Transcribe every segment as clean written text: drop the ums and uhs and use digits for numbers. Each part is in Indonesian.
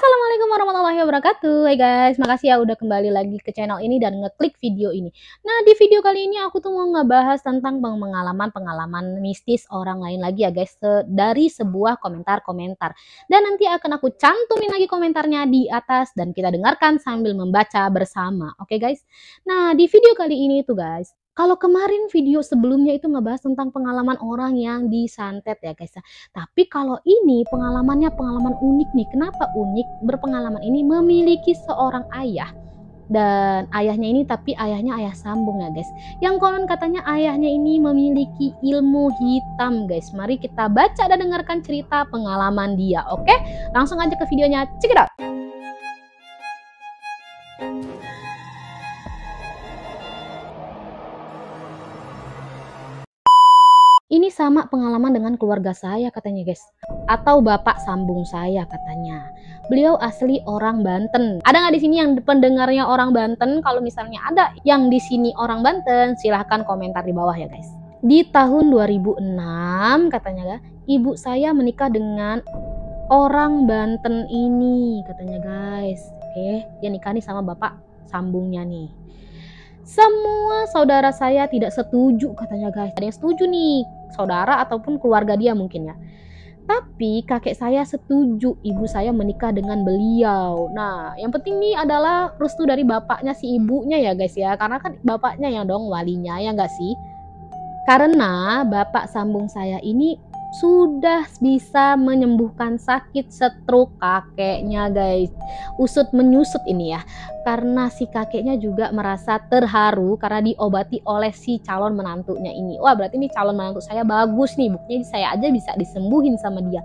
Assalamualaikum warahmatullahi wabarakatuh. Hai guys, makasih ya udah kembali lagi ke channel ini dan ngeklik video ini. Nah, di video kali ini aku tuh mau ngebahas tentang pengalaman mistis orang lain lagi ya guys, dari sebuah komentar-komentar. Dan nanti akan aku cantumin lagi komentarnya di atas dan kita dengarkan sambil membaca bersama. Oke guys. Nah, di video kali ini tuh guys, kalau kemarin video sebelumnya itu ngebahas tentang pengalaman orang yang disantet ya guys. Tapi kalau ini pengalamannya pengalaman unik nih. Kenapa unik? Berpengalaman ini memiliki seorang ayah. Dan ayahnya ini tapi ayahnya ayah sambung ya guys. Yang konon katanya ayahnya ini memiliki ilmu hitam guys. Mari kita baca dan dengarkan cerita pengalaman dia. Oke? Langsung aja ke videonya. Check it out. Ini sama pengalaman dengan keluarga saya katanya guys. Atau bapak sambung saya katanya. Beliau asli orang Banten. Ada nggak di sini yang pendengarnya orang Banten? Kalau misalnya ada yang di sini orang Banten, silahkan komentar di bawah ya guys. Di tahun 2006 katanya ibu saya menikah dengan orang Banten ini katanya guys. Oke, dia nikah nih sama bapak sambungnya nih. Semua saudara saya tidak setuju katanya guys. Ada yang setuju nih, saudara ataupun keluarga dia mungkin ya. Tapi kakek saya setuju ibu saya menikah dengan beliau. Nah, yang penting nih adalah restu dari bapaknya si ibunya ya guys ya. Karena kan bapaknya yang dong walinya ya nggak sih? Karena bapak sambung saya ini sudah bisa menyembuhkan sakit stroke kakeknya guys. Usut menyusut ini ya. Karena si kakeknya juga merasa terharu karena diobati oleh si calon menantunya ini. Wah, berarti ini calon menantu saya bagus nih. Buktinya saya aja bisa disembuhin sama dia.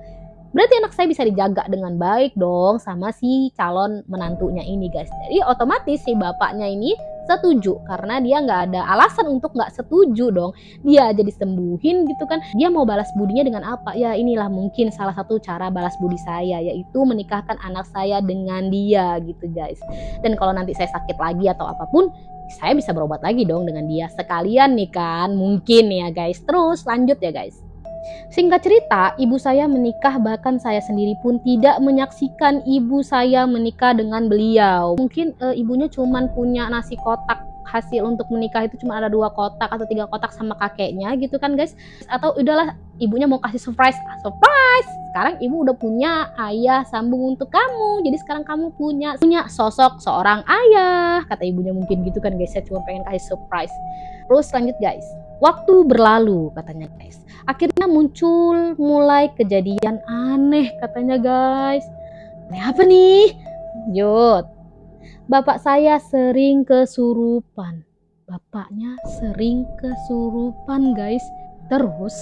Berarti anak saya bisa dijaga dengan baik dong sama si calon menantunya ini guys. Jadi otomatis si bapaknya ini setuju karena dia nggak ada alasan untuk nggak setuju dong. Dia aja disembuhin gitu kan. Dia mau balas budinya dengan apa? Ya inilah mungkin salah satu cara balas budi saya, yaitu menikahkan anak saya dengan dia gitu guys. Dan kalau nanti saya sakit lagi atau apapun, saya bisa berobat lagi dong dengan dia. Sekalian nih kan mungkin ya guys. Terus lanjut ya guys. Singkat cerita, ibu saya menikah, bahkan saya sendiri pun tidak menyaksikan ibu saya menikah dengan beliau. Mungkin ibunya cuman punya nasi kotak hasil untuk menikah itu cuma ada 2 kotak atau 3 kotak sama kakeknya gitu kan guys. Atau udahlah ibunya mau kasih surprise. Sekarang ibu udah punya ayah sambung untuk kamu. Jadi sekarang kamu punya sosok seorang ayah. Kata ibunya mungkin gitu kan guys. Saya cuma pengen kasih surprise. Terus lanjut guys. Waktu berlalu katanya guys. Akhirnya muncul mulai kejadian aneh katanya guys. Aneh apa nih? Lanjut. Bapak saya sering kesurupan. Bapaknya sering kesurupan guys. Terus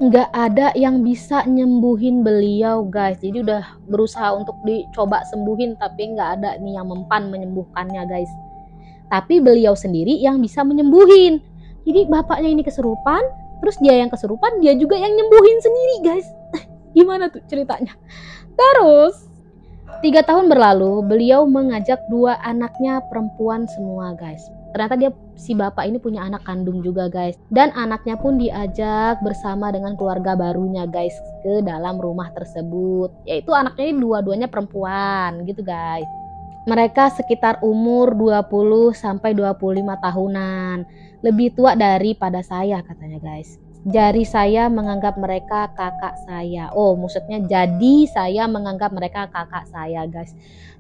nggak ada yang bisa nyembuhin beliau guys. Jadi udah berusaha untuk dicoba sembuhin tapi nggak ada nih yang mempan menyembuhkannya guys. Tapi beliau sendiri yang bisa menyembuhin. Jadi bapaknya ini kesurupan, terus dia yang kesurupan, dia juga yang nyembuhin sendiri guys. Gimana tuh ceritanya? Terus 3 tahun berlalu, beliau mengajak 2 anaknya perempuan semua guys. Ternyata si bapak ini punya anak kandung juga guys. Dan anaknya pun diajak bersama dengan keluarga barunya guys ke dalam rumah tersebut. Yaitu anaknya ini dua-duanya perempuan gitu guys. Mereka sekitar umur 20 sampai 25 tahunan. Lebih tua daripada saya katanya guys. Jadi saya menganggap mereka kakak saya. Oh, maksudnya jadi saya menganggap mereka kakak saya guys.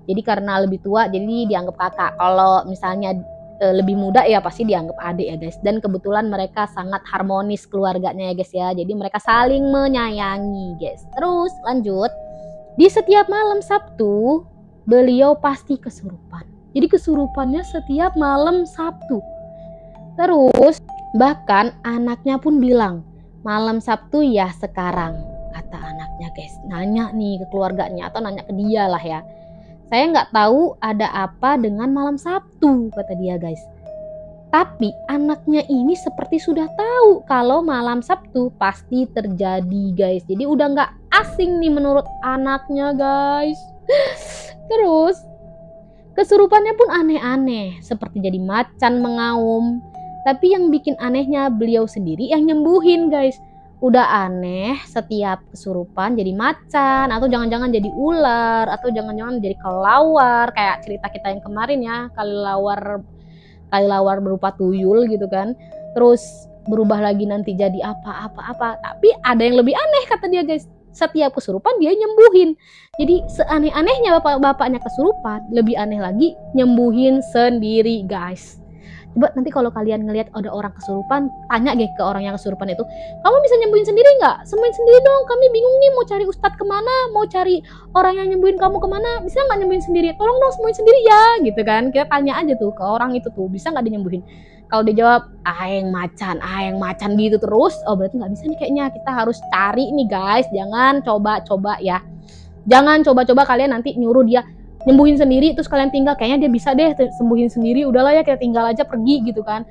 Jadi karena lebih tua jadi dianggap kakak. Kalau misalnya lebih muda ya pasti dianggap adik ya guys. Dan kebetulan mereka sangat harmonis keluarganya ya guys ya. Jadi mereka saling menyayangi guys. Terus lanjut. Di setiap malam Sabtu beliau pasti kesurupan. Jadi kesurupannya setiap malam Sabtu. Terus bahkan anaknya pun bilang, malam Sabtu ya sekarang, kata anaknya guys. Nanya nih ke keluarganya atau nanya ke dia lah ya. Saya nggak tahu ada apa dengan malam Sabtu, kata dia guys. Tapi anaknya ini seperti sudah tahu kalau malam Sabtu pasti terjadi guys. Jadi udah nggak asing nih menurut anaknya guys. Terus kesurupannya pun aneh-aneh, seperti jadi macan mengaum. Tapi yang bikin anehnya beliau sendiri yang nyembuhin guys. udah aneh setiap kesurupan jadi macan, atau jangan-jangan jadi ular, atau jangan-jangan jadi kelelawar kayak cerita kita yang kemarin ya, kelelawar berupa tuyul gitu kan, terus berubah lagi nanti jadi apa. Tapi ada yang lebih aneh kata dia guys, setiap kesurupan dia nyembuhin. Jadi seaneh-anehnya bapaknya kesurupan, lebih aneh lagi nyembuhin sendiri guys. Coba nanti kalau kalian ngelihat ada orang kesurupan, tanya deh ke orang yang kesurupan itu, kamu bisa nyembuhin sendiri nggak? Sembuhin sendiri dong, kami bingung nih mau cari ustadz kemana, mau cari orang yang nyembuhin kamu kemana, bisa nggak nyembuhin sendiri? Tolong dong sembuhin sendiri ya, gitu kan. Kita tanya aja tuh ke orang itu tuh, bisa nggak dinyembuhin? Kalau dijawab aeng macan gitu terus, oh berarti nggak bisa nih kayaknya, kita harus cari nih guys. Jangan coba-coba ya, jangan coba-coba kalian nanti nyuruh dia nyembuhin sendiri terus kalian tinggal, kayaknya dia bisa deh sembuhin sendiri, udahlah ya kita tinggal aja pergi gitu kan.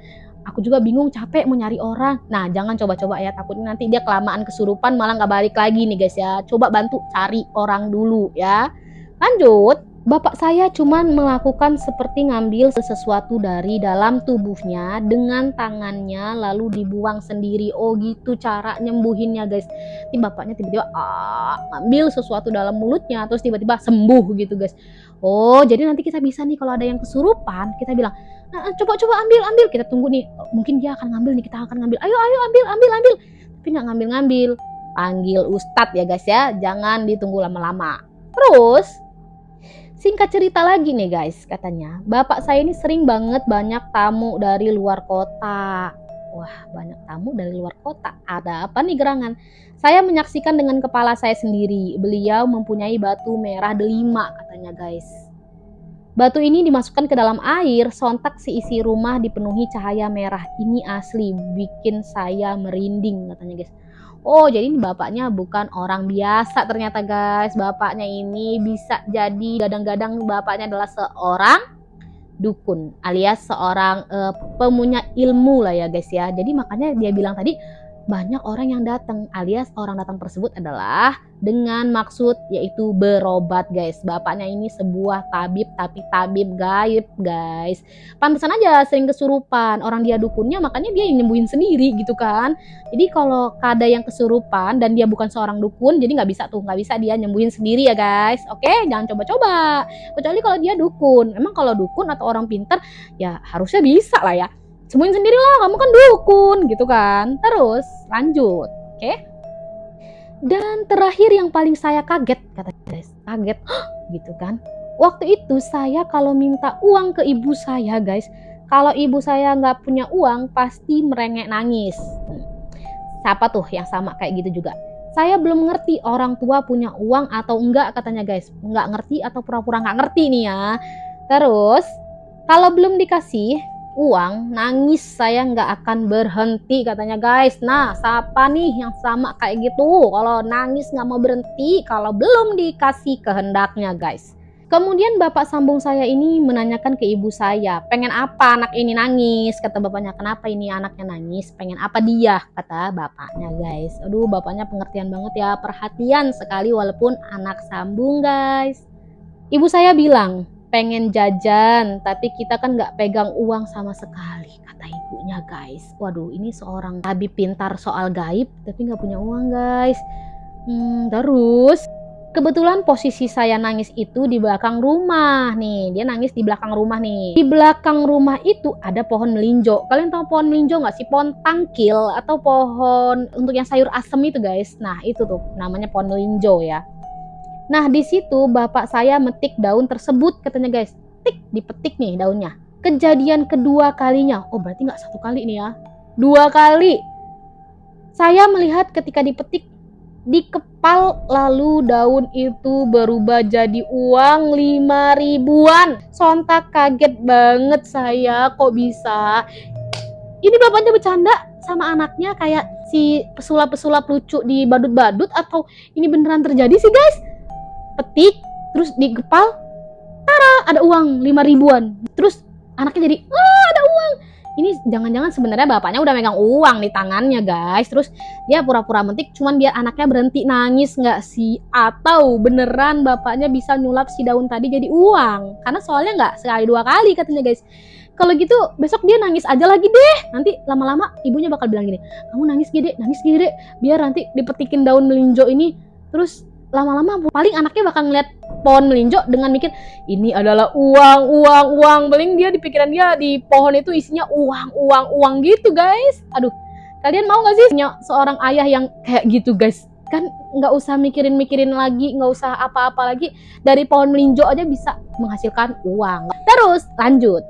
Aku juga bingung, capek mau nyari orang. Nah jangan coba-coba ya, takutnya nanti dia kelamaan kesurupan malah nggak balik lagi nih guys ya. Coba bantu cari orang dulu ya. Lanjut, bapak saya cuman melakukan seperti ngambil sesuatu dari dalam tubuhnya dengan tangannya lalu dibuang sendiri. Oh gitu cara nyembuhinnya guys. Ini bapaknya tiba-tiba ngambil sesuatu dalam mulutnya terus tiba-tiba sembuh gitu guys. Oh jadi nanti kita bisa nih kalau ada yang kesurupan kita bilang, coba ambil, kita tunggu nih, mungkin dia akan ngambil nih, kita akan ngambil, ayo ambil, tapi nggak ngambil, panggil ustadz ya guys ya, jangan ditunggu lama-lama. Terus singkat cerita lagi nih guys, katanya bapak saya ini sering banget banyak tamu dari luar kota. Wah banyak tamu dari luar kota, ada apa nih gerangan? Saya menyaksikan dengan kepala saya sendiri, beliau mempunyai batu merah delima katanya guys. Batu ini dimasukkan ke dalam air, sontak seisi rumah dipenuhi cahaya merah. Ini asli, bikin saya merinding katanya guys. Oh jadi ini bapaknya bukan orang biasa ternyata guys. Bapaknya ini bisa jadi gadang-gadang bapaknya adalah seorang dukun alias seorang pemunya ilmu lah ya guys ya. Jadi makanya dia bilang tadi banyak orang yang datang alias orang datang tersebut adalah dengan maksud yaitu berobat guys. Bapaknya ini sebuah tabib tapi tabib gaib guys. Pantesan aja sering kesurupan, orang dia dukunnya makanya dia yang nyembuhin sendiri gitu kan. Jadi kalau ada yang kesurupan dan dia bukan seorang dukun, jadi nggak bisa dia nyembuhin sendiri ya guys. Oke, jangan coba-coba. Kecuali kalau dia dukun. Emang kalau dukun atau orang pintar ya harusnya bisa lah ya. Sembuhin sendiri lah, kamu kan dukun gitu kan. Terus lanjut, oke? Dan terakhir yang paling saya kaget, kata guys, kaget gitu kan. Waktu itu saya kalau minta uang ke ibu saya guys, kalau ibu saya nggak punya uang pasti merengek nangis. Siapa tuh yang sama kayak gitu juga? Saya belum ngerti orang tua punya uang atau enggak katanya guys. Nggak ngerti atau pura-pura nggak ngerti nih ya. Terus kalau belum dikasih uang, nangis saya nggak akan berhenti katanya guys. Nah siapa nih yang sama kayak gitu, kalau nangis nggak mau berhenti kalau belum dikasih kehendaknya guys. Kemudian bapak sambung saya ini menanyakan ke ibu saya, pengen apa anak ini nangis? Kata bapaknya, kenapa ini anaknya nangis? Pengen apa dia? Kata bapaknya guys. Aduh bapaknya pengertian banget ya, perhatian sekali walaupun anak sambung guys. Ibu saya bilang, pengen jajan, tapi kita kan nggak pegang uang sama sekali, kata ibunya guys. Waduh, ini seorang tabib pintar soal gaib, tapi nggak punya uang guys. Terus, kebetulan posisi saya nangis itu di belakang rumah nih. Dia nangis di belakang rumah nih. Di belakang rumah itu ada pohon melinjo. Kalian tahu pohon melinjo nggak sih? Pohon tangkil atau pohon untuk yang sayur asem itu guys. Nah itu tuh namanya pohon melinjo ya. Nah di situ bapak saya metik daun tersebut katanya guys. Tik, dipetik nih daunnya. Kejadian kedua kalinya. Oh berarti nggak satu kali nih ya. 2 kali. Saya melihat ketika dipetik, dikepal lalu daun itu berubah jadi uang 5 ribuan. Sontak kaget banget saya, kok bisa. Ini bapaknya bercanda sama anaknya kayak si pesulap-pesulap lucu di badut-badut atau ini beneran terjadi sih guys? Petik, terus digepal, tara, ada uang 5 ribuan. Terus anaknya jadi, ada uang. ini jangan-jangan sebenarnya bapaknya udah megang uang di tangannya guys, terus dia pura-pura metik cuman biar anaknya berhenti nangis nggak sih, atau beneran bapaknya bisa nyulap si daun tadi jadi uang, karena soalnya nggak sekali 2 kali katanya guys. Kalau gitu besok dia nangis aja lagi deh, nanti lama-lama ibunya bakal bilang gini, kamu nangis gede, biar nanti dipetikin daun melinjo ini, terus lama-lama paling anaknya bakal ngeliat pohon melinjo dengan mikir ini adalah uang. Paling dia di pikiran dia di pohon itu isinya uang gitu guys. Aduh, kalian mau gak sih punya seorang ayah yang kayak gitu guys? Kan nggak usah mikirin lagi, nggak usah apa-apa lagi, dari pohon melinjo aja bisa menghasilkan uang. Terus lanjut.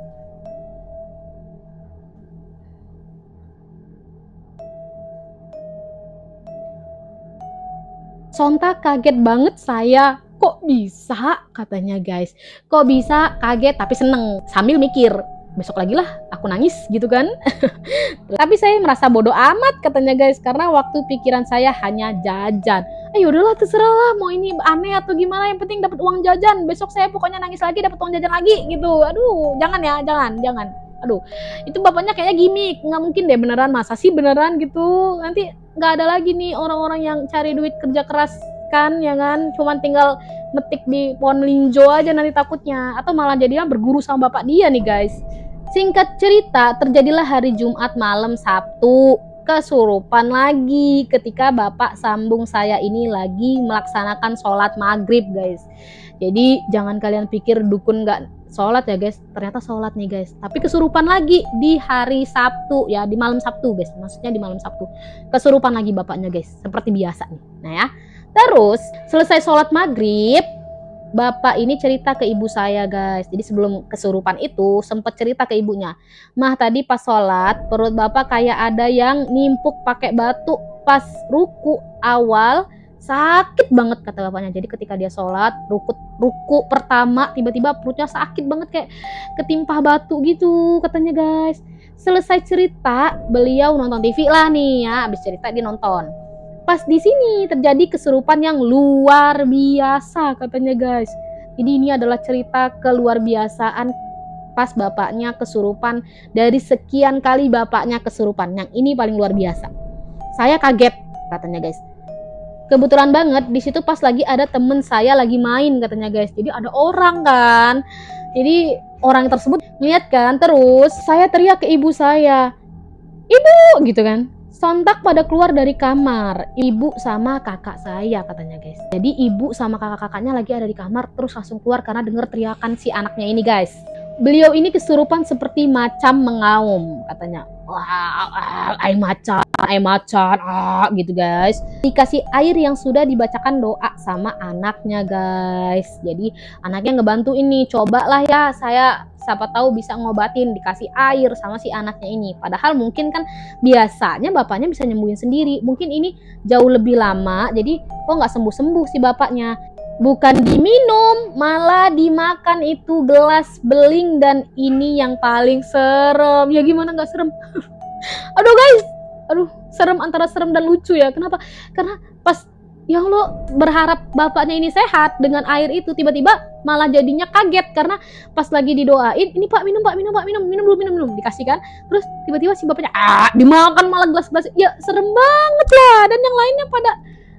Sontak kaget banget saya, kok bisa katanya guys, kok bisa, kaget tapi seneng sambil mikir besok lagi lah aku nangis gitu kan. Tapi saya merasa bodoh amat katanya guys, karena waktu pikiran saya hanya jajan. Yaudahlah terserah lah, mau ini aneh atau gimana, yang penting dapat uang jajan, besok saya pokoknya nangis lagi dapat uang jajan lagi gitu. Aduh jangan ya, jangan. Aduh, itu bapaknya kayaknya gimmick, nggak mungkin deh beneran, masa sih beneran gitu, nanti nggak ada lagi nih orang-orang yang cari duit kerja keras kan, ya kan, cuman tinggal metik di pohon melinjo aja nanti takutnya, atau malah jadinya berguru sama bapak dia nih guys. Singkat cerita, terjadilah hari Jumat malam Sabtu, kesurupan lagi ketika bapak sambung saya ini lagi melaksanakan sholat maghrib guys. Jadi jangan kalian pikir dukun nggak sholat ya guys, ternyata sholat nih guys, tapi kesurupan lagi di hari Sabtu ya, di malam Sabtu guys, maksudnya di malam Sabtu kesurupan lagi bapaknya guys, seperti biasa nih. Nah ya, terus selesai sholat maghrib, bapak ini cerita ke ibu saya guys. Jadi sebelum kesurupan itu sempet cerita ke ibunya, mah tadi pas sholat perut bapak kayak ada yang nimpuk pakai batu pas ruku awal, sakit banget kata bapaknya. Jadi ketika dia sholat ruku pertama tiba-tiba perutnya sakit banget kayak ketimpah batu gitu katanya guys. Selesai cerita beliau nonton TV lah nih ya, habis cerita dia nonton. Pas di sini terjadi kesurupan yang luar biasa katanya guys. Jadi ini adalah cerita keluar biasaan pas bapaknya kesurupan, dari sekian kali bapaknya kesurupan, yang ini paling luar biasa. Saya kaget katanya guys. Kebetulan banget di situ pas lagi ada temen saya lagi main katanya guys. Jadi ada orang kan. Jadi orang tersebut ngeliat kan, terus saya teriak ke ibu saya, "Ibu!" gitu kan. Sontak pada keluar dari kamar, ibu sama kakak saya katanya guys. Jadi ibu sama kakak-kakaknya lagi ada di kamar, terus langsung keluar karena denger teriakan si anaknya ini guys. Beliau ini kesurupan seperti macam mengaum katanya. Wah, air macan, gitu guys. Dikasih air yang sudah dibacakan doa sama anaknya guys. Jadi anaknya ngebantu ini, cobalah ya saya siapa tahu bisa ngobatin, dikasih air sama si anaknya ini. Padahal mungkin kan biasanya bapaknya bisa nyembuhin sendiri, mungkin ini jauh lebih lama, jadi kok nggak sembuh-sembuh si bapaknya. Bukan diminum, malah dimakan itu gelas beling, dan ini yang paling serem. Ya gimana nggak serem? Aduh guys, serem, antara serem dan lucu ya. Kenapa? Karena pas ya Allah berharap bapaknya ini sehat dengan air itu, tiba-tiba malah jadinya kaget karena pas lagi didoain, ini Pak minum dulu, dikasih kan, terus tiba-tiba si bapaknya dimakan malah gelas-gelas. Ya serem banget lah. Dan yang lainnya pada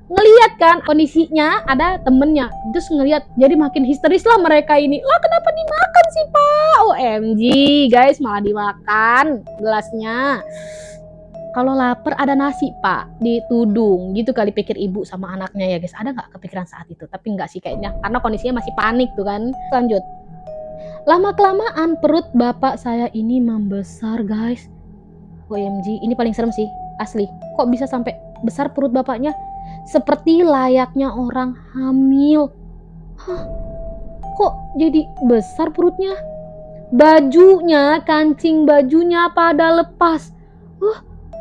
ngelihat kan kondisinya, ada temennya terus ngelihat, jadi makin histeris lah mereka ini. Lah kenapa dimakan sih Pak? OMG guys, malah dimakan gelasnya. Kalau lapar ada nasi Pak, ditudung gitu kali pikir ibu sama anaknya ya guys. Ada nggak kepikiran saat itu? Tapi nggak sih kayaknya, karena kondisinya masih panik tuh kan. Lanjut. Lama kelamaan perut bapak saya ini membesar guys. OMG, ini paling serem sih asli. Kok bisa sampai besar perut bapaknya? Seperti layaknya orang hamil. Hah? Kok jadi besar perutnya? Bajunya, kancing bajunya pada lepas.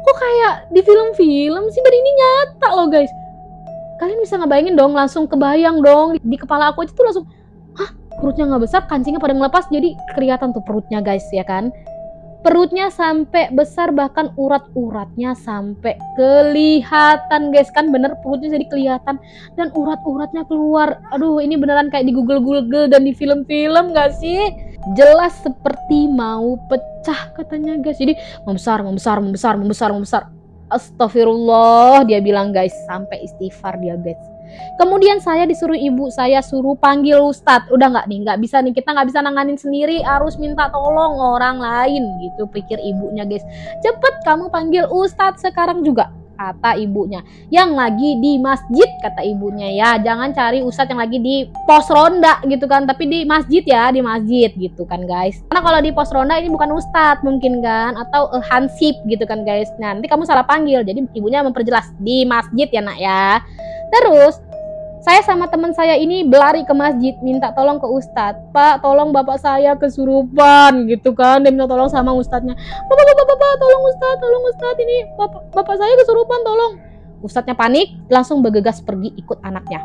Kok kayak di film-film sih? Dan ini nyata loh guys. Kalian bisa ngebayangin dong, langsung kebayang dong di kepala aku aja tuh langsung, perutnya nggak besar, kancingnya pada ngelepas, jadi kelihatan tuh perutnya guys ya kan. Perutnya sampai besar, bahkan urat-uratnya sampai kelihatan guys, kan bener perutnya jadi kelihatan dan urat-uratnya keluar. Aduh, ini beneran kayak di Google dan di film-film gak sih? jelas seperti mau pecah katanya guys. Jadi membesar. Astagfirullah dia bilang guys, sampai istighfar dia guys. Kemudian saya disuruh ibu saya suruh panggil ustadz. Udah nggak nih, nggak bisa nih, kita nggak bisa nanganin sendiri, harus minta tolong orang lain gitu, pikir ibunya guys. Cepet kamu panggil ustadz sekarang juga, kata ibunya. Yang lagi di masjid, kata ibunya ya. Jangan cari ustadz yang lagi di pos ronda gitu kan, tapi di masjid ya, di masjid gitu kan guys. Karena kalau di pos ronda ini bukan ustadz mungkin kan, atau hansip gitu kan guys. Nah, nanti kamu salah panggil. Jadi ibunya memperjelas di masjid ya nak ya. Terus saya sama teman saya ini berlari ke masjid minta tolong ke ustadz. Pak, tolong bapak saya kesurupan gitu kan. Dia minta tolong sama ustadznya. Bapak, tolong ustadz, ini bapak saya kesurupan, tolong. Ustadznya panik, langsung bergegas pergi ikut anaknya.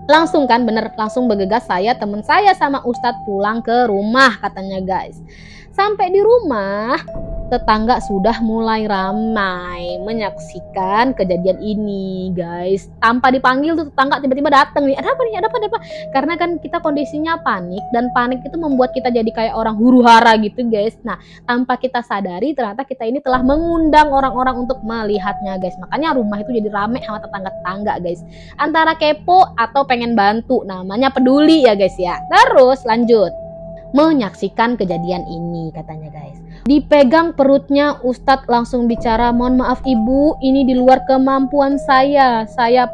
Langsung kan, bener, langsung bergegas saya, teman saya sama ustadz pulang ke rumah katanya guys. Sampai di rumah, tetangga sudah mulai ramai menyaksikan kejadian ini guys. Tanpa dipanggil tuh tetangga tiba-tiba datang nih. Ada apa? Karena kan kita kondisinya panik, dan panik itu membuat kita jadi kayak orang huru-hara gitu guys. Nah, tanpa kita sadari ternyata kita ini telah mengundang orang-orang untuk melihatnya guys. Makanya rumah itu jadi rame sama tetangga-tetangga guys. Antara kepo atau pengen bantu, namanya peduli ya guys ya. Terus lanjut menyaksikan kejadian ini katanya guys. Dipegang perutnya, ustadz langsung bicara, mohon maaf ibu, ini di luar kemampuan saya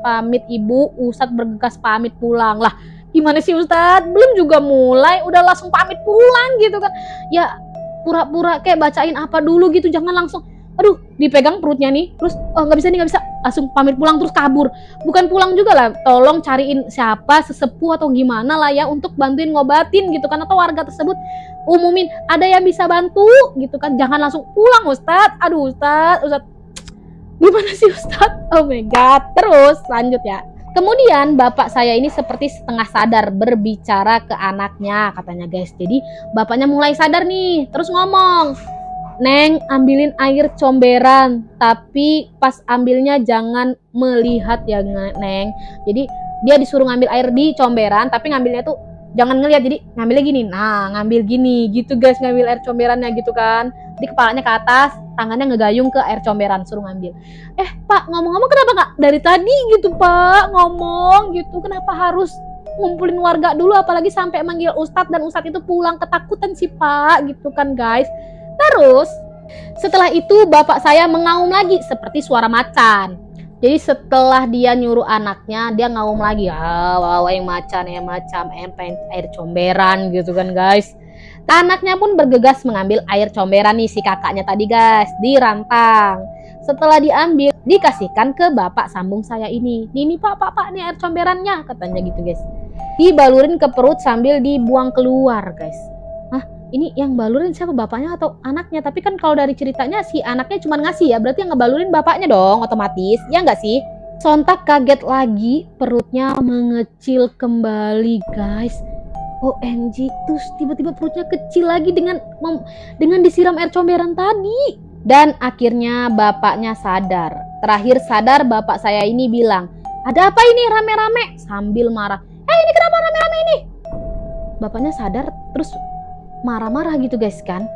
pamit ibu. Ustadz bergegas pamit pulang. Lah gimana sih ustadz, belum juga mulai udah langsung pamit pulang gitu kan. Ya pura-pura kayak bacain apa dulu gitu, jangan langsung aduh dipegang perutnya nih terus nggak bisa langsung pamit pulang terus kabur. Bukan pulang juga lah, tolong cariin siapa sesepuh atau gimana lah ya untuk bantuin ngobatin gitu kan, atau warga tersebut umumin ada yang bisa bantu gitu kan. Jangan langsung pulang ustadz. Aduh ustadz gimana sih ustadz, oh my god. Terus lanjut ya. Kemudian bapak saya ini seperti setengah sadar berbicara ke anaknya katanya guys. Jadi bapaknya mulai sadar nih, terus ngomong, Neng, ambilin air comberan, tapi pas ambilnya jangan melihat ya Neng. Jadi dia disuruh ngambil air di comberan, tapi ngambilnya tuh jangan ngelihat, jadi ngambilnya gini. Nah, ngambil gini gitu guys, ngambil air comberannya gitu kan. Di kepalanya ke atas, tangannya ngegayung ke air comberan, suruh ngambil. Pak, ngomong-ngomong kenapa nggak dari tadi gitu Pak, ngomong gitu, kenapa harus ngumpulin warga dulu, apalagi sampai manggil ustadz, dan ustadz itu pulang ketakutan sih Pak gitu kan guys. Terus setelah itu bapak saya mengaum lagi seperti suara macan. Jadi setelah dia nyuruh anaknya, dia ngaum lagi, yang macan ya macam air comberan gitu kan guys. Anaknya pun bergegas mengambil air comberan nih si kakaknya tadi guys, dirantang. Setelah diambil, dikasihkan ke bapak sambung saya ini. Nih pak nih air comberannya katanya gitu guys. Dibalurin ke perut sambil dibuang keluar guys. Ini yang balurin siapa, bapaknya atau anaknya? Tapi kan kalau dari ceritanya si anaknya cuma ngasih ya, berarti yang ngebalurin bapaknya dong otomatis, ya nggak sih? Sontak kaget lagi, perutnya mengecil kembali guys. OMG, terus tiba-tiba perutnya kecil lagi dengan disiram air comberan tadi. Dan akhirnya bapaknya sadar. Terakhir sadar bapak saya ini bilang, ada apa ini rame-rame? Sambil marah, ini kenapa rame-rame ini? Bapaknya sadar terus marah-marah gitu guys kan.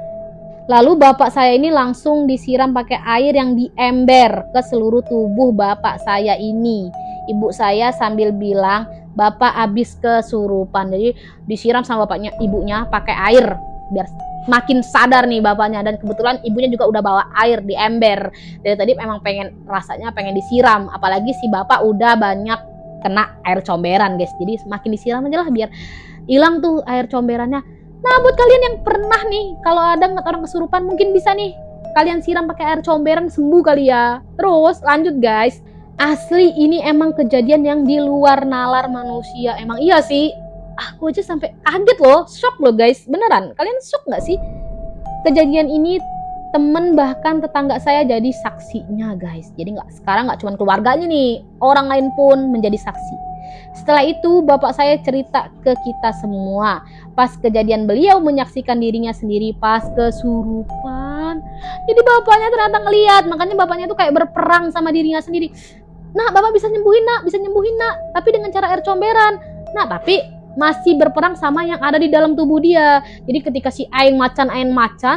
Lalu bapak saya ini langsung disiram pakai air yang diember ke seluruh tubuh bapak saya ini. Ibu saya sambil bilang, bapak habis kesurupan. Jadi disiram sama ibunya pakai air biar makin sadar nih bapaknya. Dan kebetulan ibunya juga udah bawa air di ember. Dari tadi memang rasanya pengen disiram, apalagi si bapak udah banyak kena air comberan guys. Jadi semakin disiram aja lah biar hilang tuh air comberannya. Nah, buat kalian yang pernah nih, kalau ada orang kesurupan, mungkin bisa nih kalian siram pakai air comberan, sembuh kali ya. Terus lanjut guys. Asli ini emang kejadian yang di luar nalar manusia. Emang iya sih. Aku aja sampai kaget loh, shock loh guys. Beneran, kalian shock nggak sih? Kejadian ini temen bahkan tetangga saya jadi saksinya guys. Jadi sekarang nggak cuma keluarganya nih, orang lain pun menjadi saksi. Setelah itu bapak saya cerita ke kita semua pas kejadian beliau menyaksikan dirinya sendiri pas kesurupan. Jadi bapaknya ternyata ngeliat, makanya bapaknya tuh kayak berperang sama dirinya sendiri. Nah bapak bisa nyembuhin nak, tapi dengan cara air comberan. Nah tapi masih berperang sama yang ada di dalam tubuh dia. Jadi ketika si aing macan,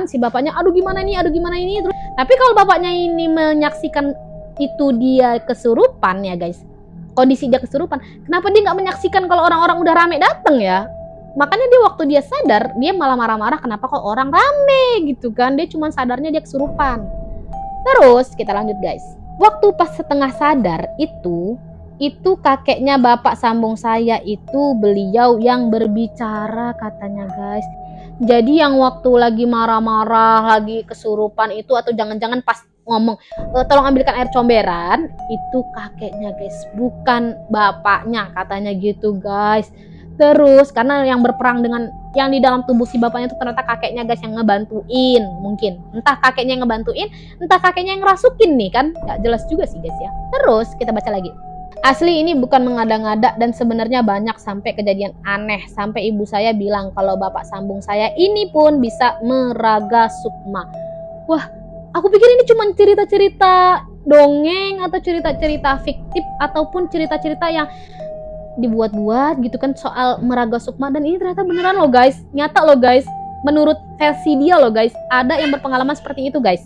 si bapaknya aduh gimana ini terus. Tapi kalau bapaknya ini menyaksikan itu dia kesurupan ya guys, kondisi dia kesurupan, kenapa dia nggak menyaksikan kalau orang-orang udah rame dateng ya? Makanya dia waktu dia sadar, dia malah marah-marah kenapa kok orang rame gitu kan. Dia cuma sadarnya dia kesurupan. Terus kita lanjut guys. Waktu pas setengah sadar itu kakeknya bapak sambung saya itu beliau yang berbicara katanya guys. Jadi yang waktu lagi marah-marah, lagi kesurupan itu, atau jangan-jangan pas ngomong tolong ambilkan air comberan, itu kakeknya guys, bukan bapaknya katanya gitu guys. Terus karena yang berperang dengan yang di dalam tubuh si bapaknya itu ternyata kakeknya guys yang ngebantuin, mungkin entah kakeknya yang ngebantuin, entah kakeknya yang ngerasukin nih kan, nggak jelas juga sih guys ya. Terus kita baca lagi. Asli ini bukan mengada-ngada dan sebenarnya banyak sampai kejadian aneh, sampai ibu saya bilang kalau bapak sambung saya ini pun bisa meraga sukma. Wah, aku pikir ini cuma cerita-cerita dongeng atau cerita-cerita fiktif ataupun cerita-cerita yang dibuat-buat gitu kan soal meraga sukma, dan ini ternyata beneran loh guys, nyata loh guys, menurut versi dia loh guys, ada yang berpengalaman seperti itu guys.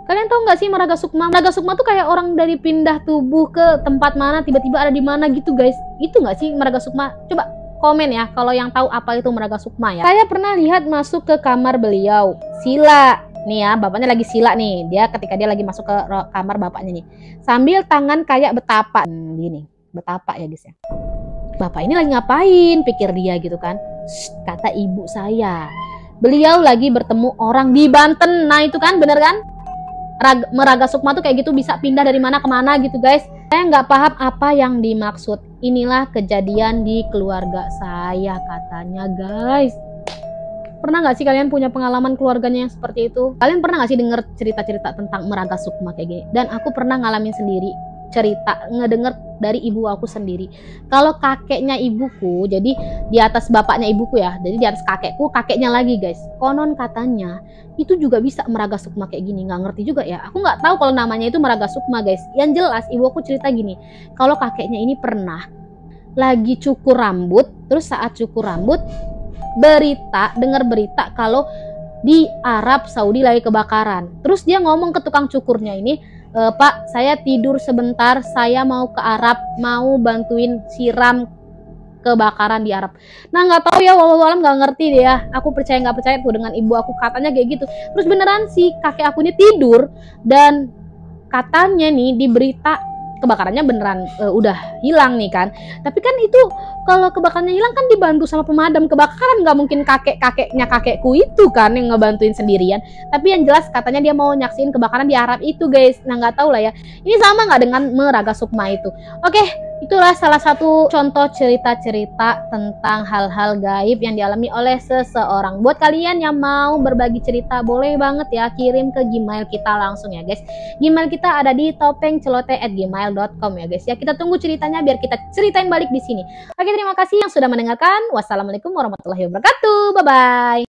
Kalian tahu nggak sih meraga sukma? Meraga sukma tuh kayak orang dari pindah tubuh ke tempat mana tiba-tiba ada di mana gitu guys. Itu nggak sih meraga sukma? Coba komen ya kalau yang tahu apa itu meraga sukma ya. Saya pernah lihat masuk ke kamar beliau, sila nih ya, bapaknya lagi sila nih, dia ketika dia lagi masuk ke kamar bapaknya nih, sambil tangan kayak betapa gini, betapa ya guys ya. Bapak ini lagi ngapain, pikir dia gitu kan. Kata ibu saya, beliau lagi bertemu orang di Banten. Nah itu kan bener kan, meraga sukma tuh kayak gitu, bisa pindah dari mana ke mana gitu guys. Saya nggak paham apa yang dimaksud. Inilah kejadian di keluarga saya katanya guys. Pernah nggak sih kalian punya pengalaman keluarganya yang seperti itu? Kalian pernah nggak sih denger cerita-cerita tentang meraga sukma kayak gini? Dan aku pernah ngalamin sendiri, cerita ngedenger dari ibu aku sendiri. Kalau kakeknya ibuku, jadi di atas bapaknya ibuku ya, jadi di atas kakekku, kakeknya lagi guys, konon katanya itu juga bisa meraga sukma kayak gini. Nggak ngerti juga ya, aku nggak tahu kalau namanya itu meraga sukma guys. Yang jelas ibu aku cerita gini, kalau kakeknya ini pernah lagi cukur rambut, terus saat cukur rambut dengar berita kalau di Arab Saudi lagi kebakaran. Terus dia ngomong ke tukang cukurnya ini, Pak, saya tidur sebentar, saya mau ke Arab, mau bantuin siram kebakaran di Arab. Nah nggak tahu ya, walau alam nggak ngerti deh ya. Aku percaya nggak percaya tuh dengan ibu aku, katanya kayak gitu. Terus beneran sih kakek aku ini tidur dan katanya nih di berita kebakarannya beneran udah hilang nih kan. Tapi kan itu kalau kebakarannya hilang kan dibantu sama pemadam kebakaran, nggak mungkin kakeknya kakekku itu kan yang ngebantuin sendirian. Tapi yang jelas katanya dia mau nyaksiin kebakaran di Arab itu guys. Nah nggak tahu lah ya, ini sama nggak dengan meraga sukma itu. Oke, itulah salah satu contoh cerita-cerita tentang hal-hal gaib yang dialami oleh seseorang. Buat kalian yang mau berbagi cerita, boleh banget ya kirim ke Gmail kita langsung ya guys. Gmail kita ada di topengcelote@gmail.com ya guys ya. Kita tunggu ceritanya biar kita ceritain balik di sini. Oke, terima kasih yang sudah mendengarkan. Wassalamualaikum warahmatullahi wabarakatuh. Bye bye.